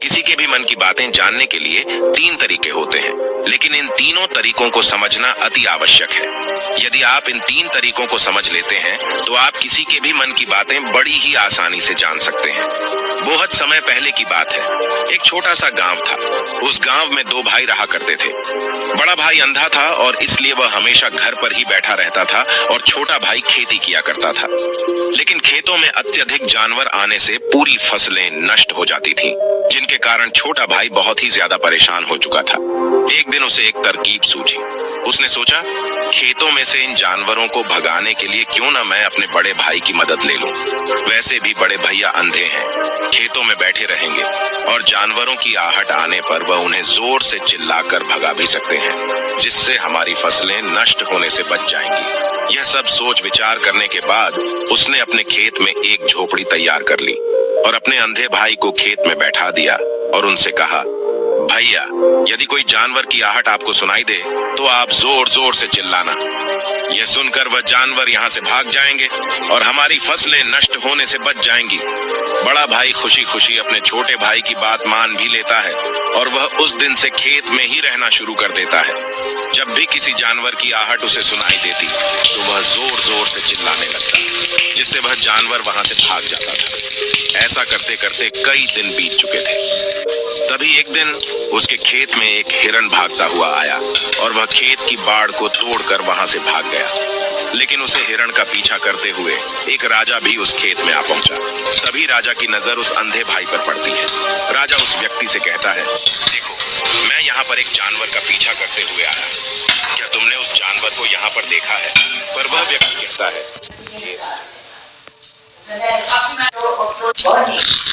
किसी के भी मन की बातें जानने के लिए 3 तरीके होते हैं, लेकिन इन तीनों तरीकों को समझना अति आवश्यक है। यदि आप इन 3 तरीकों को समझ लेते हैं तो आप किसी के भी मन की बातें बड़ी ही आसानी से जान सकते हैं। बहुत समय पहले की बात है। एक छोटा सा गांव था। उस गांव में 2 भाई रहा करते थे। बड़ा भाई अंधा था और इसलिए वह हमेशा घर पर ही बैठा रहता था और छोटा भाई खेती किया करता था। लेकिन खेतों में अत्यधिक जानवर आने से पूरी फसलें नष्ट हो जाती थीं, जिनके कारण छोटा भाई बहुत ही ज्यादा परेशान हो चुका था। एक दिन उसे एक तरकीब सूझी। उसने सोचा, खेतों में से इन जानवरों को भगाने के लिए क्यों ना मैं अपने बड़े भाई की मदद ले लूं। वैसे भी बड़े भैया अंधे हैं, खेतों में बैठे रहेंगे और जानवरों की आहट आने पर वह उन्हें जोर से चिल्लाकर भगा भी सकते हैं, जिससे हमारी फसलें नष्ट होने से बच जाएंगी। यह सब सोच विचार करने के बाद उसने अपने खेत में एक झोपड़ी तैयार कर ली और अपने अंधे भाई को खेत में बैठा दिया और उनसे कहा, भैया, यदि कोई जानवर की आहट आपको सुनाई दे तो आप जोर जोर से चिल्लाना। यह सुनकर वह जानवर यहाँ से भाग जाएंगे और हमारी फसलें नष्ट होने से बच जाएंगी। बड़ा भाई खुशी खुशी अपने छोटे भाई की बात मान भी लेता है और वह उस दिन से खेत में ही रहना शुरू कर देता है। जब भी किसी जानवर की आहट उसे सुनाई देती तो वह जोर जोर से चिल्लाने लगता, जिससे वह जानवर वहां से भाग जाता था। ऐसा करते करते कई दिन बीत चुके थे। तभी एक दिन उसके खेत में एक हिरन भागता हुआ आया और वह खेत की बाड़ को तोड़कर वहां से भाग गया। लेकिन उसे हिरण का पीछा करते हुए एक राजा भी उस खेत में आ पहुंचा। तभी राजा की नजर उस अंधे भाई पर पड़ती है। राजा उस व्यक्ति से कहता है, देखो, मैं यहाँ पर एक जानवर का पीछा करते हुए आया, क्या तुमने उस जानवर को यहाँ पर देखा है? पर वह व्यक्ति कहता है,